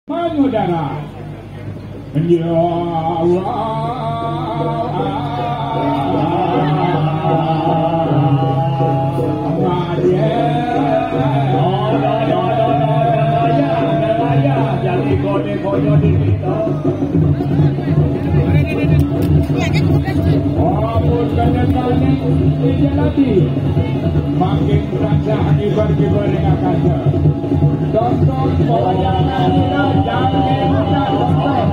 Mengudara. Ya Allah. Jadi kode-kode di situ. Lagi makin terasa kibar-kibar dengan kaca. Tonton pewayangan jangan tonton.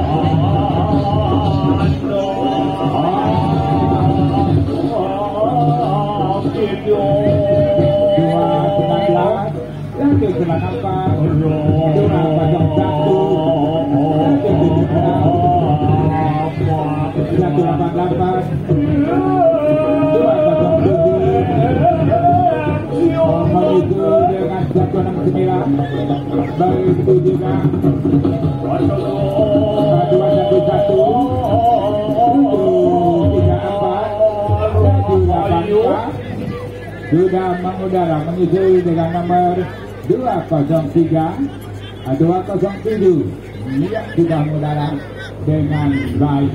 Nanti kena nampak. Dua pasang satu. Satu 88. Itu dengan 169 begitu juga 213 sudah mengudara menyusul dengan nomor 203 207 yang sudah mengudara dengan baik.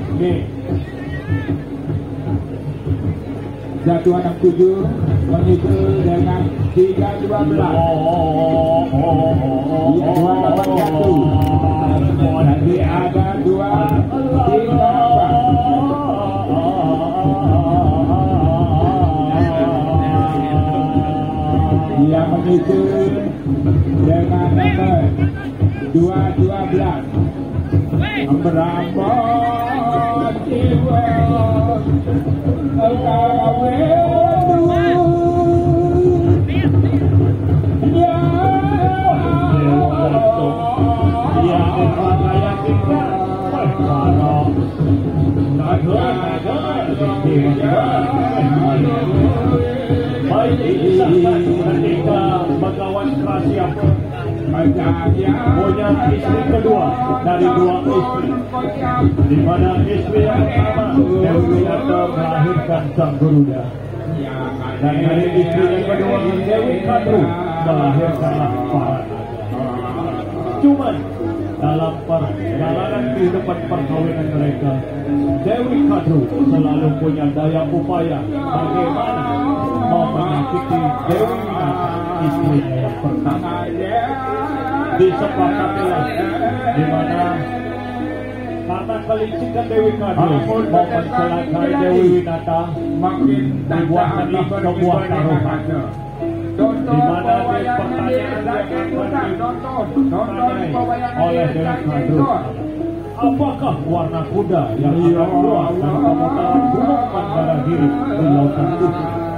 167 menyusul dengan 312 281 nanti ada 234 yang menyusul dengan nomor 212 berambut jiwa punya istri kedua dari dua istri, di mana istri yang pertama Dewi Winata melahirkan sang Garuda, dan dari istri yang kedua Dewi Kadru melahirkanlah para naga. Cuman dalam perjalanan kehidupan perkawinan mereka, Dewi Kadru selalu punya daya upaya bagaimana mau menyakiti Dewi Winata, istrinya yang pertama. Disepakatilah di mana karena kelicikan Dewi Kadru mau mencelakai Dewi Winata, makin dibuatkanlah sebuah taruhan di mana pertanyaan yang akan ditanyai oleh Dewi Kadru, apakah warna kuda yang akan keluar dari pemutaran gunung Mandaragiri di lautan Lusi?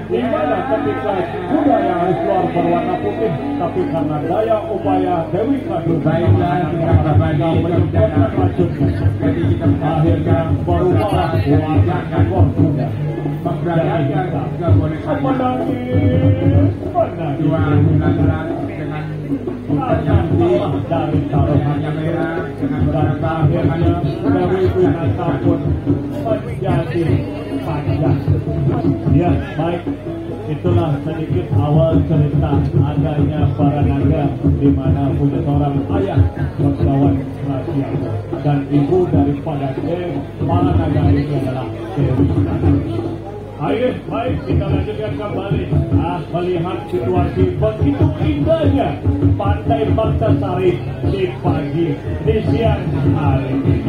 Di mana ketika kuda yang harus keluar berwarna putih, tapi karena daya upaya Dewi Kadru menyebabkan racunnya, akhirnya berubah warna ekor kuda menjadi hitam. Menangis dari taruhannya merah dan akhirnya Dewi Winata pun menjadi panjang. Ya, baik, itulah sedikit awal cerita adanya para naga, di mana punya seorang ayah Bagawan Prasyata dan ibu daripada para naga ini adalah Dewi Winata. Ayo, baik, kita lanjutkan kembali melihat situasi begitu indahnya Pantai Bangsasari di pagi di siang hari ini.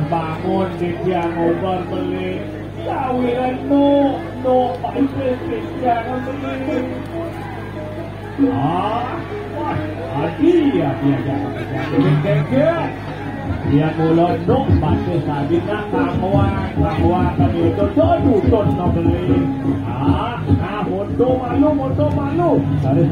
Bangun di tiang obat beli kawilan no pasti tiang beli Dia dia mulai nuk baca sabit nak kawan kami itu tuntun nak beli motor malu ada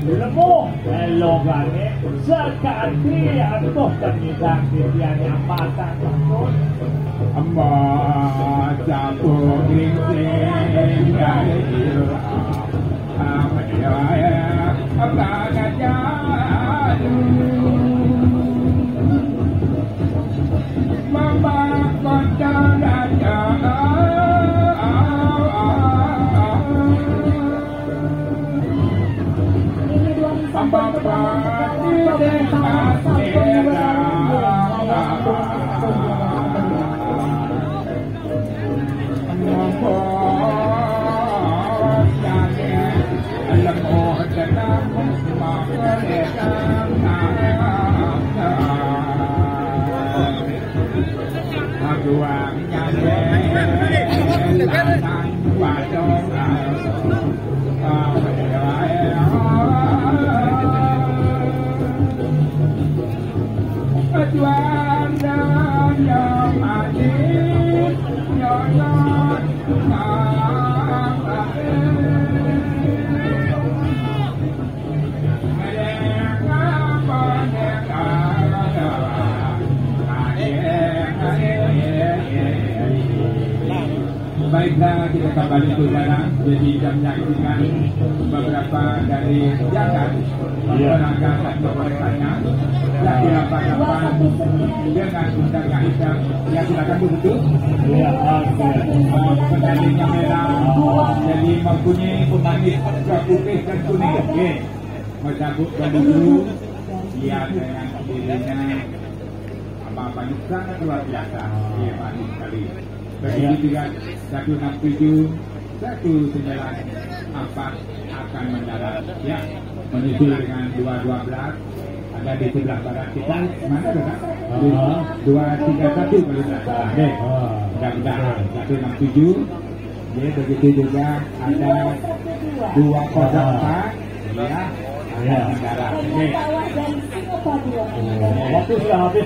lembu logannya sekali atau ternyata dia nyampatan amma campur gingsing dari apa aja mama koncang aja Baiklah, kita kembali ke sana. Jadi kita menyaksikan beberapa dari jangan menggunakan satu mereka yang dilakukan dengan undangan hitam. Ya, silakan duduk. Penandingnya merah, jadi mempunyai pemanis putih dan kuning. Oke, mencabut dulu. Dia dengan dirinya apa-apa sangat luar biasa. Dia manis sekali. Begitu juga 167 194 akan mendarat ya, menyusul dengan 212 ada di sebelah barat kita. Mana kan? 231 kalau tidak salah. Mudah-mudahan 167. Ya, begitu juga ada 204 ya mendarat. Waktu sudah habis.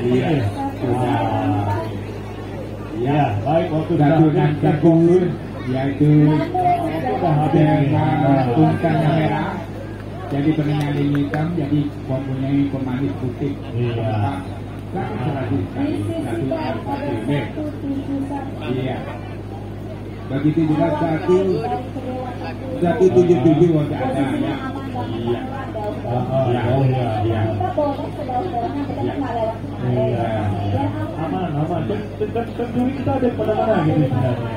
Ya, baik, waktu dan gabung yaitu dengan untan merah, jadi peninggalan hitam, jadi mempunyai pemanis putih. Iya. Iya. Begitu juga 177 ada ya. Iya. Aman. Tentu kita ada pada mana gitu sebenarnya.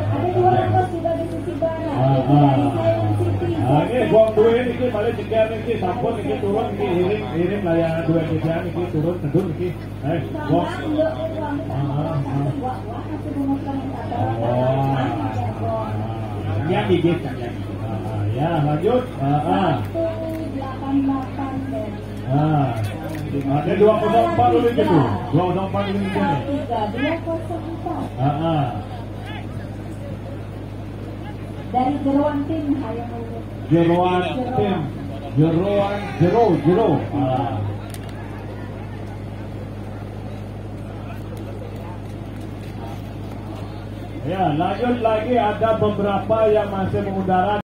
Ini buang duit ini balik sekian ini sampun ini turun ini hiring layanan duit sekian ini turun tendur ini. Buang. Ya digit kan ya. Ya lanjut. Ada 204 dulu gitu. 204 dulu gitu. 204. Dari jeroan tim hayang jero. Ya, lanjut lagi ada beberapa yang masih mengudara.